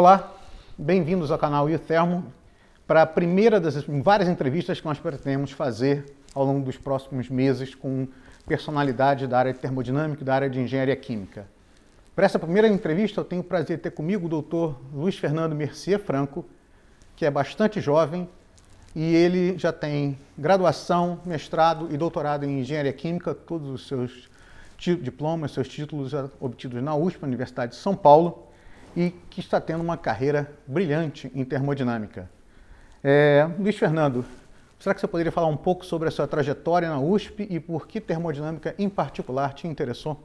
Olá, bem-vindos ao canal IoThermo para a primeira das várias entrevistas que nós pretendemos fazer ao longo dos próximos meses com personalidades da área de termodinâmica e da área de engenharia química. Para essa primeira entrevista eu tenho o prazer de ter comigo o Dr. Luiz Fernando Mercier Franco, que é bastante jovem e ele já tem graduação, mestrado e doutorado em engenharia química, todos os seus diplomas, seus títulos obtidos na USP, Universidade de São Paulo, e que está tendo uma carreira brilhante em termodinâmica. Luiz Fernando, será que você poderia falar um pouco sobre a sua trajetória na USP e por que termodinâmica em particular te interessou?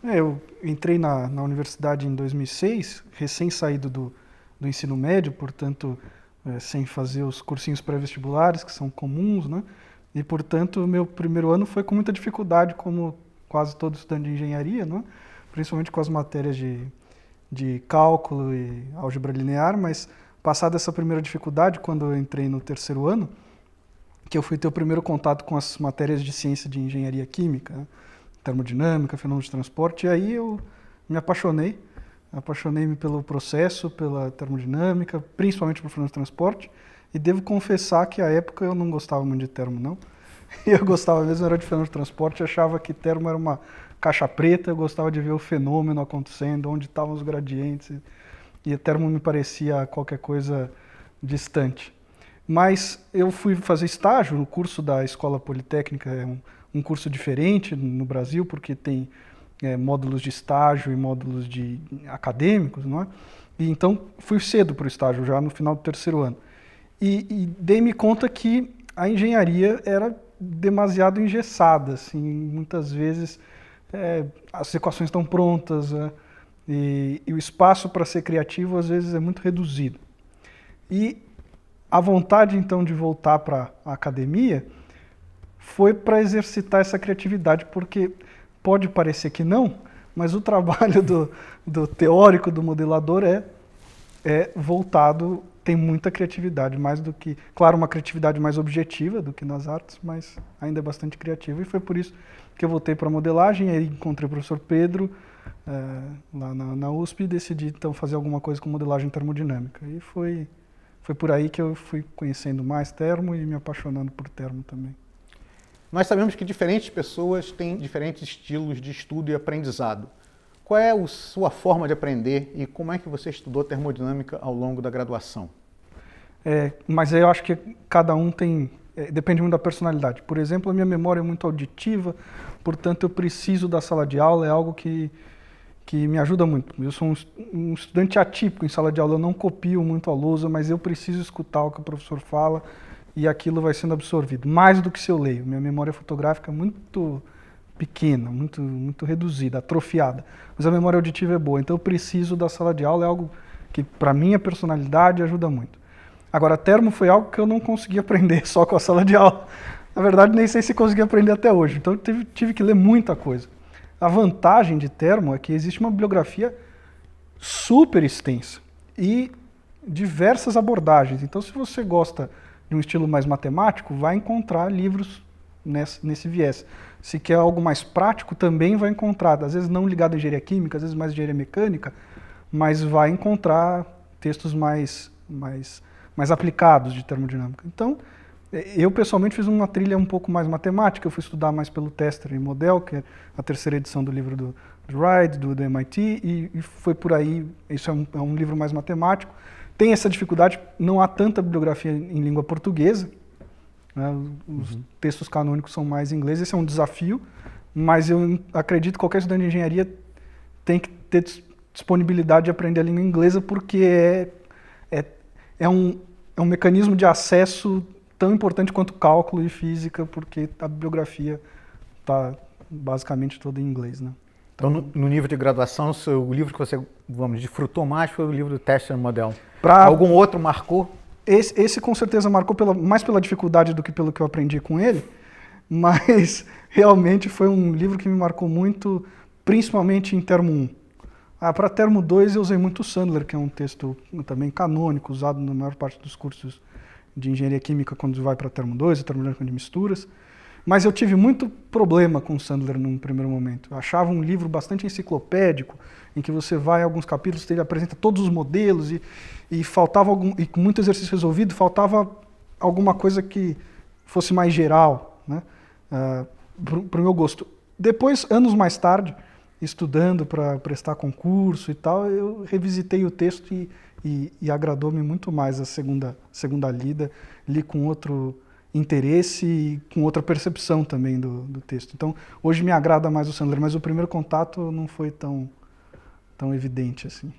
Eu entrei na universidade em 2006, recém-saído do ensino médio, portanto, sem fazer os cursinhos pré-vestibulares, que são comuns, né? E, portanto, o meu primeiro ano foi com muita dificuldade, como quase todo estudante de engenharia, né? Principalmente com as matérias de cálculo e álgebra linear, mas passada essa primeira dificuldade, quando eu entrei no terceiro ano, que eu fui ter o primeiro contato com as matérias de ciência de engenharia química, né? Termodinâmica, fenômenos de transporte, e aí eu me apaixonei-me pelo processo, pela termodinâmica, principalmente por fenômenos de transporte, e devo confessar que à época eu não gostava muito de termo, não. Eu gostava mesmo era de fenômeno de transporte, achava que termo era uma caixa preta, eu gostava de ver o fenômeno acontecendo, onde estavam os gradientes, e termo me parecia qualquer coisa distante. Mas eu fui fazer estágio no curso da Escola Politécnica, é um curso diferente no Brasil, porque tem módulos de estágio e módulos acadêmicos, não é? E então fui cedo para o estágio, já no final do terceiro ano. E dei-me conta que a engenharia era demasiado engessada, assim, muitas vezes as equações estão prontas, e o espaço para ser criativo às vezes é muito reduzido. E a vontade então de voltar para a academia foi para exercitar essa criatividade, porque pode parecer que não, mas o trabalho do teórico, do modelador é voltado, tem muita criatividade, mais do que, claro, uma criatividade mais objetiva do que nas artes, mas ainda é bastante criativa, e foi por isso que eu voltei para a modelagem, aí encontrei o professor Pedro lá na USP e decidi então fazer alguma coisa com modelagem termodinâmica, e foi por aí que eu fui conhecendo mais termo e me apaixonando por termo também. Nós sabemos que diferentes pessoas têm diferentes estilos de estudo e aprendizado. Qual é a sua forma de aprender e como é que você estudou termodinâmica ao longo da graduação? Mas eu acho que cada um depende muito da personalidade. Por exemplo, a minha memória é muito auditiva, portanto eu preciso da sala de aula, é algo que me ajuda muito. Eu sou um estudante atípico em sala de aula, eu não copio muito a lousa, mas eu preciso escutar o que o professor fala e aquilo vai sendo absorvido, mais do que se eu leio. Minha memória fotográfica é muito pequena, muito reduzida, atrofiada, mas a memória auditiva é boa, então eu preciso da sala de aula, é algo que para minha personalidade ajuda muito. Agora, termo foi algo que eu não consegui aprender só com a sala de aula. Na verdade, nem sei se consegui aprender até hoje, então eu tive que ler muita coisa. A vantagem de termo é que existe uma bibliografia super extensa e diversas abordagens. Então, se você gosta de um estilo mais matemático, vai encontrar livros nesse viés. Se quer algo mais prático, também vai encontrar, às vezes não ligado à engenharia química, às vezes mais engenharia mecânica, mas vai encontrar textos mais aplicados de termodinâmica. Então, eu pessoalmente fiz uma trilha um pouco mais matemática, eu fui estudar mais pelo Tester e Model, que é a terceira edição do livro do Ride, do MIT, e foi por aí, isso é um livro mais matemático. Tem essa dificuldade, não há tanta bibliografia em língua portuguesa, né? Os textos canônicos são mais em inglês, esse é um desafio, mas eu acredito que qualquer estudante de engenharia tem que ter disponibilidade de aprender a língua inglesa, porque é um mecanismo de acesso tão importante quanto cálculo e física, porque a bibliografia está basicamente toda em inglês, né? Então, no nível de graduação, o livro que você, desfrutou mais foi o livro do Tester Model. Algum outro marcou? Esse com certeza marcou mais pela dificuldade do que pelo que eu aprendi com ele, mas realmente foi um livro que me marcou muito, principalmente em termo 1. Para termo 2 eu usei muito o Sandler, que é um texto também canônico, usado na maior parte dos cursos de engenharia química quando vai para termo 2, termodinâmica de misturas. Mas eu tive muito problema com o Sandler num primeiro momento. Eu achava um livro bastante enciclopédico, em que você vai a alguns capítulos, ele apresenta todos os modelos e faltava e com muito exercício resolvido, faltava alguma coisa que fosse mais geral, né? Para o meu gosto. Depois, anos mais tarde, estudando para prestar concurso e tal, eu revisitei o texto e agradou-me muito mais a segunda lida, li com outro interesse e com outra percepção também do texto. Então, hoje me agrada mais o Sandler, mas o primeiro contato não foi tão evidente assim.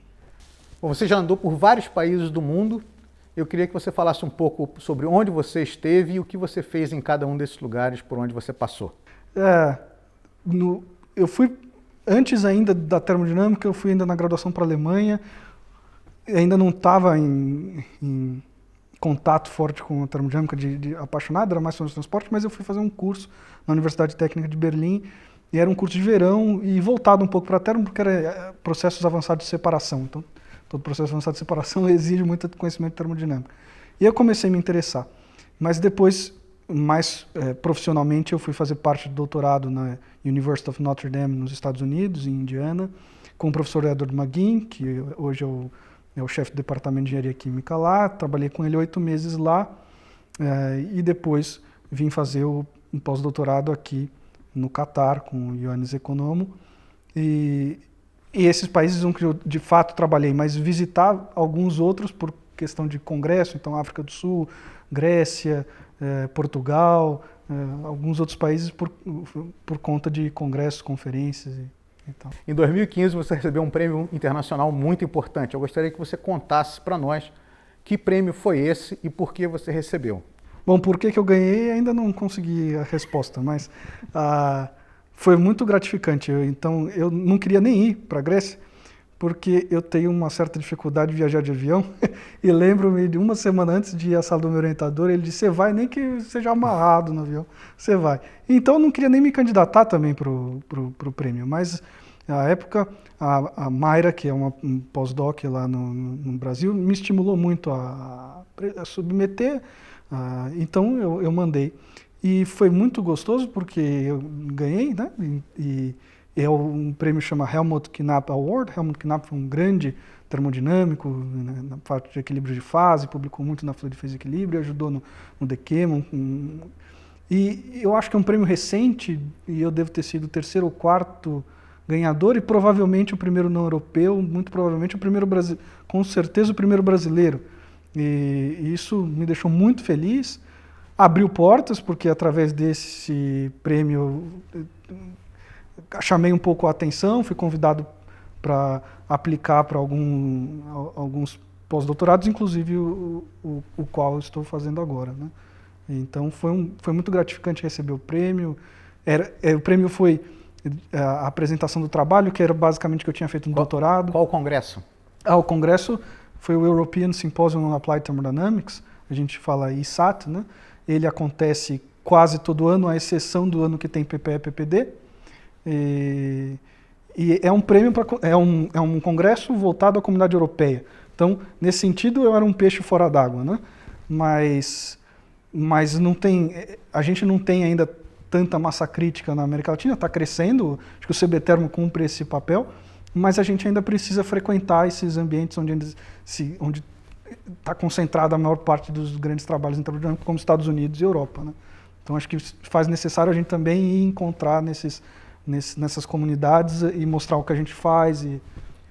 Bom, você já andou por vários países do mundo. Eu queria que você falasse um pouco sobre onde você esteve e o que você fez em cada um desses lugares por onde você passou. Eu fui, antes ainda da termodinâmica, eu fui ainda na graduação para a Alemanha, ainda não estava em contato forte com a termodinâmica de apaixonado, era mais sobre transporte, mas eu fui fazer um curso na Universidade Técnica de Berlim, e era um curso de verão e voltado um pouco para a termo, porque era processos avançados de separação. Então, todo processo avançado de separação exige muito conhecimento de termodinâmica. E eu comecei a me interessar. Mas depois, mais profissionalmente, eu fui fazer parte do doutorado na University of Notre Dame, nos Estados Unidos, em Indiana, com o professor Edward McGinn, que hoje é o chefe do departamento de engenharia química lá. Trabalhei com ele 8 meses lá e depois vim fazer um pós-doutorado aqui no Catar, com o Ioannis Economou. E esses países onde eu de fato trabalhei, mas visitar alguns outros por questão de congresso, então África do Sul, Grécia, Portugal, alguns outros países por conta de congressos, conferências e tal. Em 2015 você recebeu um prêmio internacional muito importante. Eu gostaria que você contasse para nós que prêmio foi esse e por que você recebeu. Bom, por que eu ganhei ainda não consegui a resposta, mas foi muito gratificante. Então, eu não queria nem ir para a Grécia, porque eu tenho uma certa dificuldade de viajar de avião. E lembro-me de uma semana antes de ir à sala do meu orientador, ele disse: você vai, nem que seja amarrado no avião, você vai. Então, eu não queria nem me candidatar também para o prêmio, mas na época, a Mayra, que é um pós-doc lá no Brasil, me estimulou muito a submeter. Então eu mandei e foi muito gostoso porque eu ganhei, né? E é um prêmio que chama Helmut Knapp Award. Helmut Knapp foi um grande termodinâmico, né, na parte de equilíbrio de fase, publicou muito na Fluid Phase Equilíbrio, ajudou no Dequemon. E eu acho que é um prêmio recente e eu devo ter sido o 3º ou 4º ganhador e provavelmente o primeiro não europeu, muito provavelmente o primeiro brasileiro, com certeza o primeiro brasileiro. E isso me deixou muito feliz, abriu portas, porque através desse prêmio chamei um pouco a atenção, fui convidado para aplicar para alguns pós-doutorados, inclusive o qual eu estou fazendo agora, né? Então foi muito gratificante receber o prêmio. O prêmio foi a apresentação do trabalho, que era basicamente o que eu tinha feito no doutorado. Qual o congresso? O congresso foi o European Symposium on Applied Thermodynamics, a gente fala ISAT, né? Ele acontece quase todo ano, à exceção do ano que tem PPE e PPD. E é um prêmio é um congresso voltado à comunidade europeia. Então, nesse sentido, eu era um peixe fora d'água, né? Mas não tem, a gente não tem ainda tanta massa crítica na América Latina, está crescendo, acho que o CBTermo cumpre esse papel, mas a gente ainda precisa frequentar esses ambientes onde está concentrada a maior parte dos grandes trabalhos em termodinâmica, como Estados Unidos e Europa, né? Então acho que faz necessário a gente também ir encontrar nessas comunidades e mostrar o que a gente faz.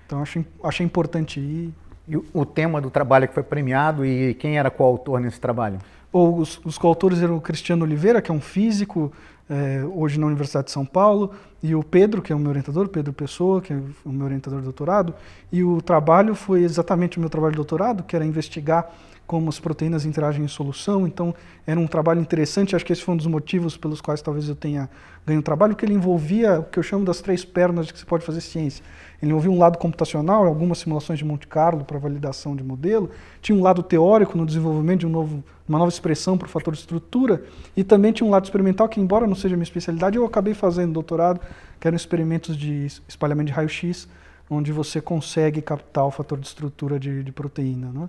Então achei importante ir. E o tema do trabalho que foi premiado e quem era coautor nesse trabalho? Os coautores eram o Cristiano Oliveira, que é um físico, hoje na Universidade de São Paulo, e o Pedro, que é o meu orientador, Pedro Pessoa, que é o meu orientador de doutorado. E o trabalho foi exatamente o meu trabalho de doutorado, que era investigar como as proteínas interagem em solução. Então, era um trabalho interessante. Acho que esse foi um dos motivos pelos quais talvez eu tenha ganho o trabalho, que ele envolvia o que eu chamo das 3 pernas de que se pode fazer ciência. Ele envolvia um lado computacional, algumas simulações de Monte Carlo para validação de modelo, tinha um lado teórico no desenvolvimento de uma nova expressão para o fator de estrutura, e também tinha um lado experimental que, embora não seja a minha especialidade, eu acabei fazendo doutorado, que eram experimentos de espalhamento de raio-x, onde você consegue captar o fator de estrutura de proteína, né?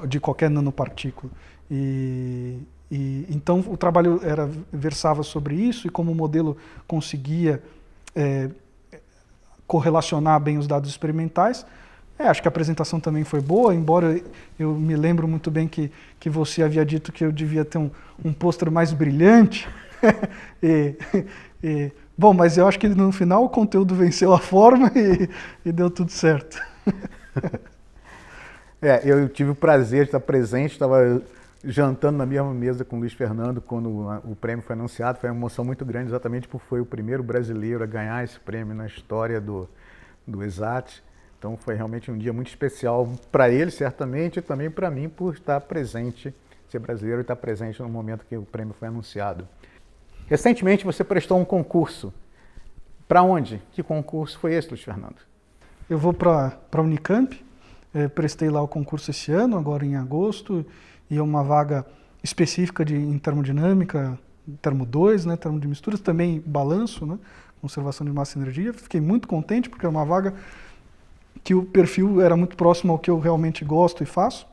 De qualquer nanopartícula. E Então o trabalho versava sobre isso e como o modelo conseguia correlacionar bem os dados experimentais. Acho que a apresentação também foi boa, embora eu me lembro muito bem que você havia dito que eu devia ter um pôster mais brilhante. Bom, mas eu acho que no final o conteúdo venceu a forma e deu tudo certo. Eu tive o prazer de estar presente, estava jantando na mesma mesa com o Luiz Fernando quando o prêmio foi anunciado. Foi uma emoção muito grande, exatamente porque foi o primeiro brasileiro a ganhar esse prêmio na história do ESAT. Então foi realmente um dia muito especial para ele, certamente, e também para mim por estar presente, ser brasileiro e estar presente no momento que o prêmio foi anunciado. Recentemente você prestou um concurso. Para onde? Que concurso foi esse, Luiz Fernando? Eu vou para a Unicamp, prestei lá o concurso esse ano, agora em agosto, e é uma vaga específica em termodinâmica, termo 2, né, termo de misturas, também balanço, né, conservação de massa e energia. Fiquei muito contente porque é uma vaga que o perfil era muito próximo ao que eu realmente gosto e faço.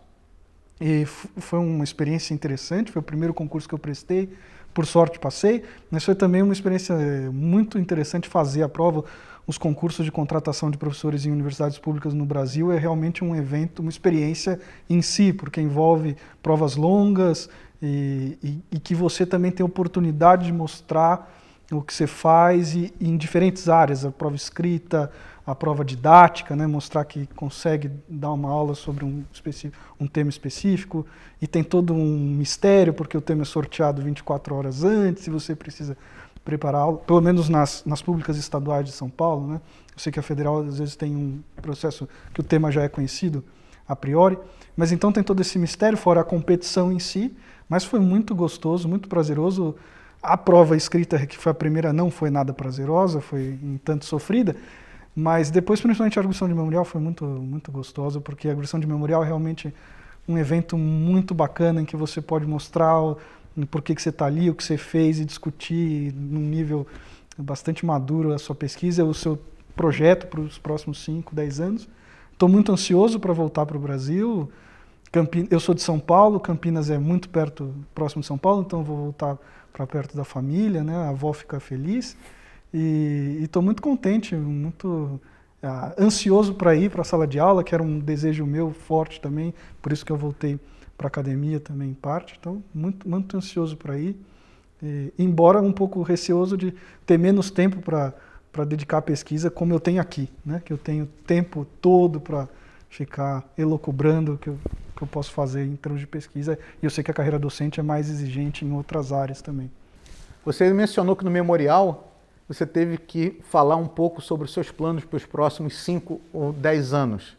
E foi uma experiência interessante, foi o primeiro concurso que eu prestei, por sorte passei, mas foi também uma experiência muito interessante fazer a prova. Os concursos de contratação de professores em universidades públicas no Brasil é realmente um evento, uma experiência em si, porque envolve provas longas e que você também tem a oportunidade de mostrar o que você faz em diferentes áreas, a prova escrita, a prova didática, né, mostrar que consegue dar uma aula sobre um tema específico, e tem todo um mistério, porque o tema é sorteado 24 horas antes, e você precisa preparar aula, pelo menos nas públicas estaduais de São Paulo, né? Eu sei que a federal às vezes tem um processo que o tema já é conhecido a priori, mas então tem todo esse mistério, fora a competição em si, mas foi muito gostoso, muito prazeroso. A prova escrita, que foi a primeira, não foi nada prazerosa, foi um tanto sofrida, mas depois, principalmente a arguição de memorial, foi muito, muito gostosa, porque a arguição de memorial é realmente um evento muito bacana em que você pode mostrar por que você está ali, o que você fez e discutir num nível bastante maduro a sua pesquisa, o seu projeto para os próximos 5, 10 anos. Estou muito ansioso para voltar para o Brasil. Eu sou de São Paulo, Campinas é muito próximo de São Paulo, então vou voltar para perto da família, né? A avó fica feliz. E estou muito contente, muito ansioso para ir para a sala de aula, que era um desejo meu forte também, por isso que eu voltei para a academia também em parte. Então, muito, muito ansioso para ir, embora um pouco receoso de ter menos tempo para dedicar à pesquisa, como eu tenho aqui, né? Que eu tenho tempo todo para ficar elucubrando o que eu posso fazer em termos de pesquisa, e eu sei que a carreira docente é mais exigente em outras áreas também. Você mencionou que no memorial você teve que falar um pouco sobre os seus planos para os próximos 5 ou 10 anos.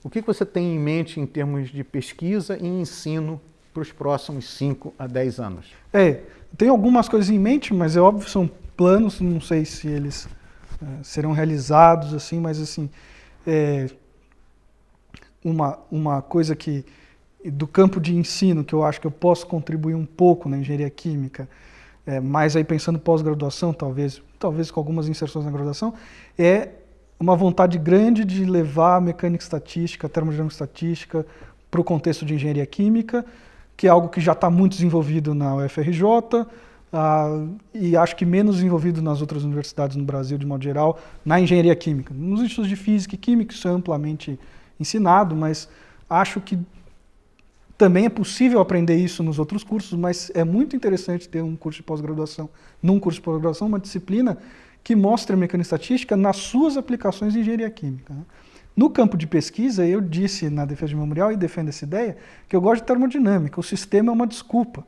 O que você tem em mente em termos de pesquisa e ensino para os próximos 5 a 10 anos? Tenho algumas coisas em mente, mas é óbvio, são planos, não sei se eles serão realizados, assim, mas assim, uma coisa que do campo de ensino que eu acho que eu posso contribuir um pouco na engenharia química, mas aí pensando pós-graduação, talvez com algumas inserções na graduação, é uma vontade grande de levar a mecânica estatística, a termodinâmica estatística para o contexto de engenharia química, que é algo que já está muito desenvolvido na UFRJ, e acho que menos desenvolvido nas outras universidades no Brasil, de modo geral, na engenharia química. Nos institutos de física e química isso é amplamente ensinado, mas acho que também é possível aprender isso nos outros cursos, mas é muito interessante ter um curso de pós-graduação, uma disciplina que mostre a mecânica estatística nas suas aplicações em engenharia química, né? No campo de pesquisa, eu disse na defesa de memorial, e defendo essa ideia, que eu gosto de termodinâmica. O sistema é uma desculpa,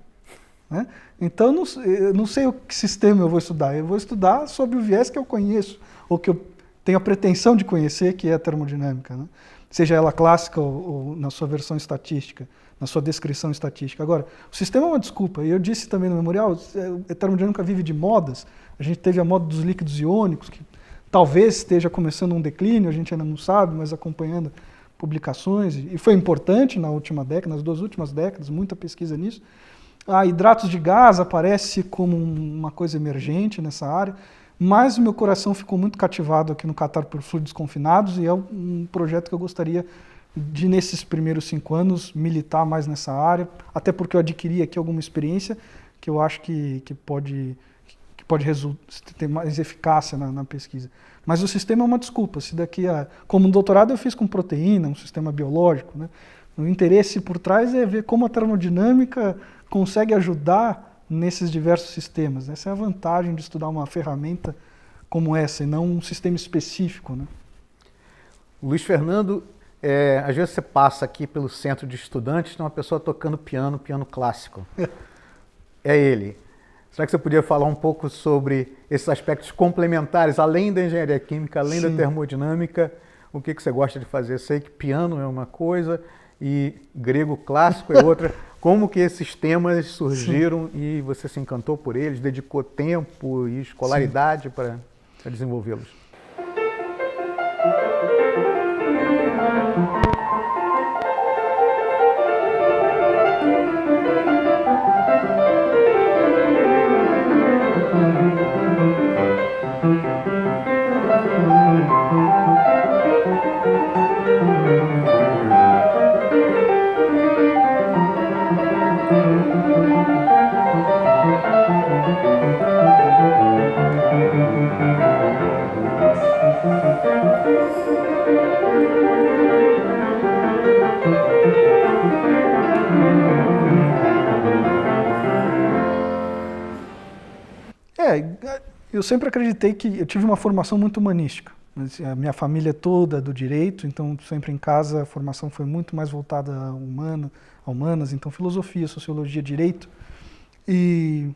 né? Então, eu não sei o que sistema eu vou estudar. Eu vou estudar sobre o viés que eu conheço, ou que eu tenho a pretensão de conhecer, que é a termodinâmica, né? Seja ela clássica ou na sua versão estatística, na sua descrição estatística. Agora, o sistema é uma desculpa. E eu disse também no memorial, a termodinâmica vive de modas. A gente teve a moda dos líquidos iônicos, que talvez esteja começando um declínio, a gente ainda não sabe, mas acompanhando publicações, e foi importante na última década, nas 2 últimas décadas, muita pesquisa nisso. Hidratos de gás aparece como uma coisa emergente nessa área, mas o meu coração ficou muito cativado aqui no Catar por fluidos confinados, e é um projeto que eu gostaria de, nesses primeiros 5 anos, militar mais nessa área, até porque eu adquiri aqui alguma experiência que eu acho que pode ter mais eficácia na pesquisa. Mas o sistema é uma desculpa. Se daqui a, como um doutorado eu fiz com proteína, um sistema biológico, né? O interesse por trás é ver como a termodinâmica consegue ajudar nesses diversos sistemas. Essa é a vantagem de estudar uma ferramenta como essa, e não um sistema específico, né? Luiz Fernando, às vezes você passa aqui pelo centro de estudantes, tem uma pessoa tocando piano clássico. É ele. Será que você podia falar um pouco sobre esses aspectos complementares, além da engenharia química, além da termodinâmica? O que você gosta de fazer? Eu sei que piano é uma coisa e grego clássico é outra. Como que esses temas surgiram e você se encantou por eles, dedicou tempo e escolaridade para desenvolvê-los? Eu sempre acreditei que eu tive uma formação muito humanística. A minha família é toda do direito, então sempre em casa a formação foi muito mais voltada a humanas, então filosofia, sociologia, direito. E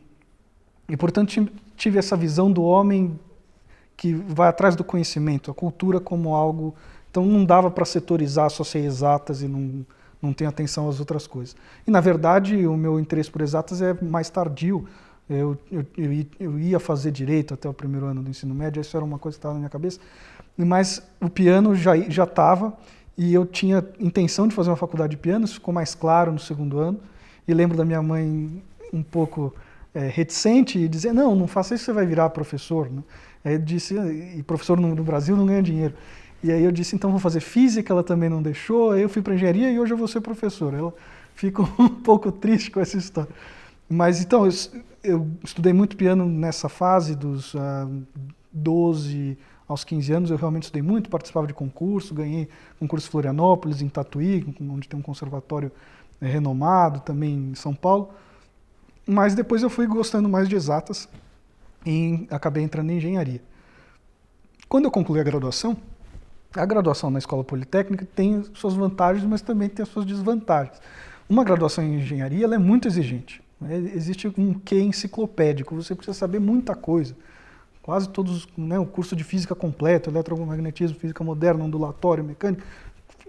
portanto tive essa visão do homem que vai atrás do conhecimento, a cultura como algo. Então não dava para setorizar, só ser exatas e não ter atenção às outras coisas. E na verdade o meu interesse por exatas é mais tardio. Eu ia fazer direito até o primeiro ano do ensino médio, isso era uma coisa que estava na minha cabeça, mas o piano já estava, e eu tinha intenção de fazer uma faculdade de piano, isso ficou mais claro no segundo ano, e lembro da minha mãe um pouco reticente e dizer, não faça isso, você vai virar professor, né? Aí eu disse, e professor no Brasil não ganha dinheiro. E aí eu disse, então vou fazer física, ela também não deixou, aí eu fui para engenharia e hoje eu vou ser professor. Ela ficou um pouco triste com essa história. Mas então, eu estudei muito piano nessa fase dos 12 aos 15 anos, eu realmente estudei muito, participava de concurso, ganhei concurso em Florianópolis, em Tatuí, onde tem um conservatório renomado, também em São Paulo. Mas depois eu fui gostando mais de exatas e acabei entrando em engenharia. Quando eu concluí a graduação na Escola Politécnica tem suas vantagens, mas também tem as suas desvantagens. Uma graduação em engenharia ela é muito exigente. Existe um quê enciclopédico, você precisa saber muita coisa. Quase todos, né, o curso de física completo, eletromagnetismo, física moderna, ondulatório, mecânica,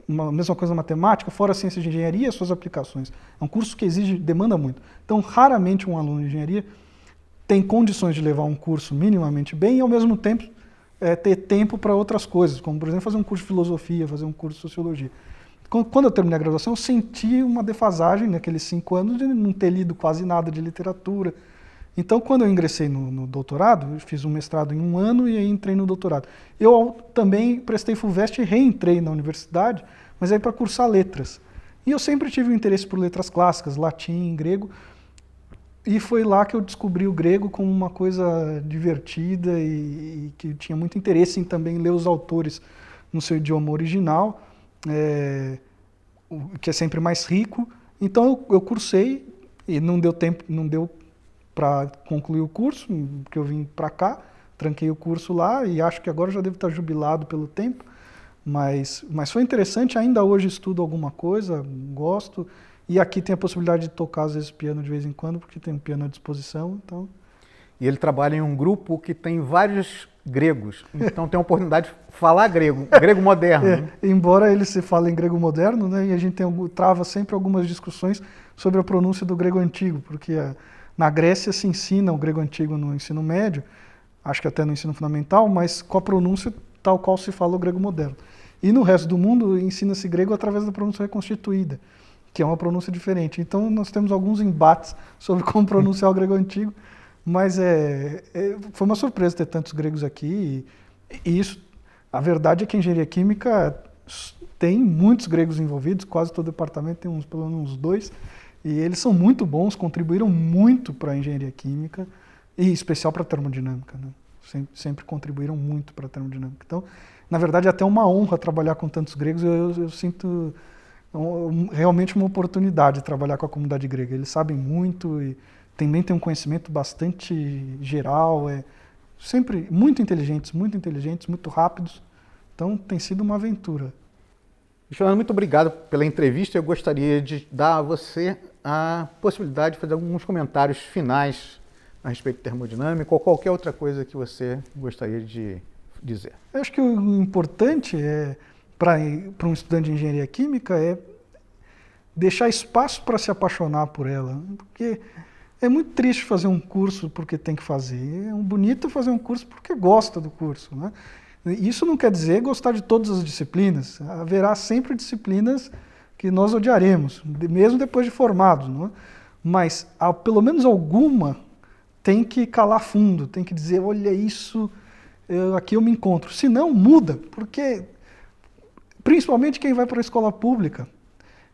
a mesma coisa matemática, fora a ciência de engenharia e as suas aplicações. É um curso que demanda muito. Então, raramente um aluno de engenharia tem condições de levar um curso minimamente bem e, ao mesmo tempo, ter tempo para outras coisas, como, por exemplo, fazer um curso de filosofia, fazer um curso de sociologia. Quando eu terminei a graduação, eu senti uma defasagem naqueles 5 anos de não ter lido quase nada de literatura. Então, quando eu ingressei no doutorado, eu fiz um mestrado em 1 ano e aí entrei no doutorado. Eu também prestei FUVEST e reentrei na universidade, mas aí para cursar letras. E eu sempre tive um interesse por letras clássicas, latim, grego, e foi lá que eu descobri o grego como uma coisa divertida e que tinha muito interesse em também ler os autores no seu idioma original. Que é sempre mais rico. Então eu cursei e não deu tempo, não deu para concluir o curso, porque eu vim para cá, tranquei o curso lá e acho que agora já devo estar jubilado pelo tempo, mas foi interessante, ainda hoje estudo alguma coisa, gosto, e aqui tem a possibilidade de tocar às vezes piano de vez em quando, porque tem um piano à disposição, então... E ele trabalha em um grupo que tem vários gregos, então tem a oportunidade de falar grego moderno. Embora ele se fale em grego moderno, né, e a gente trava sempre algumas discussões sobre a pronúncia do grego antigo, porque na Grécia se ensina o grego antigo no ensino médio, acho que até no ensino fundamental, mas com a pronúncia tal qual se fala o grego moderno. E no resto do mundo ensina-se grego através da pronúncia reconstituída, que é uma pronúncia diferente. Então nós temos alguns embates sobre como pronunciar o grego antigo, mas foi uma surpresa ter tantos gregos aqui, e isso, a verdade é que a engenharia química tem muitos gregos envolvidos, quase todo departamento tem pelo menos uns 2, e eles são muito bons, contribuíram muito para a engenharia química, e em especial para a termodinâmica, né? Sempre contribuíram muito para a termodinâmica. Então, na verdade, é até uma honra trabalhar com tantos gregos, eu sinto realmente uma oportunidade de trabalhar com a comunidade grega. Eles sabem muito e também têm um conhecimento bastante geral, sempre muito inteligentes, muito rápidos. Então, tem sido uma aventura. Fernando, muito obrigado pela entrevista. Eu gostaria de dar a você a possibilidade de fazer alguns comentários finais a respeito de termodinâmica ou qualquer outra coisa que você gostaria de dizer. Eu acho que o importante para um estudante de engenharia química é deixar espaço para se apaixonar por ela, porque é muito triste fazer um curso porque tem que fazer, é bonito fazer um curso porque gosta do curso, né? Isso não quer dizer gostar de todas as disciplinas, haverá sempre disciplinas que nós odiaremos, mesmo depois de formados, não é? Mas pelo menos alguma tem que calar fundo, tem que dizer, olha isso, aqui eu me encontro. Se não, muda, porque principalmente quem vai para a escola pública,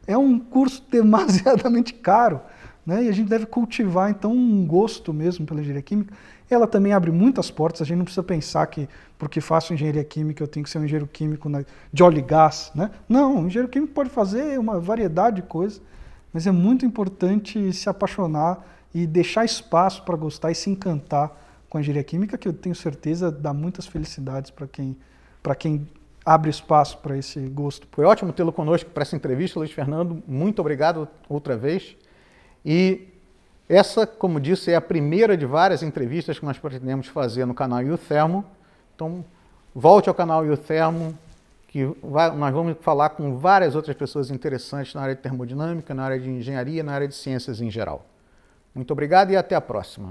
é um curso demasiadamente caro, né? E a gente deve cultivar, então, um gosto mesmo pela engenharia química. Ela também abre muitas portas, a gente não precisa pensar que porque faço engenharia química eu tenho que ser um engenheiro químico de óleo e gás, né? Não, o engenheiro químico pode fazer uma variedade de coisas, mas é muito importante se apaixonar e deixar espaço para gostar e se encantar com a engenharia química, que eu tenho certeza dá muitas felicidades para quem abre espaço para esse gosto. Foi ótimo tê-lo conosco para essa entrevista, Luiz Fernando. Muito obrigado outra vez. E essa, como disse, é a primeira de várias entrevistas que nós pretendemos fazer no canal Iothermo. Então, volte ao canal Iothermo, que nós vamos falar com várias outras pessoas interessantes na área de termodinâmica, na área de engenharia, na área de ciências em geral. Muito obrigado e até a próxima.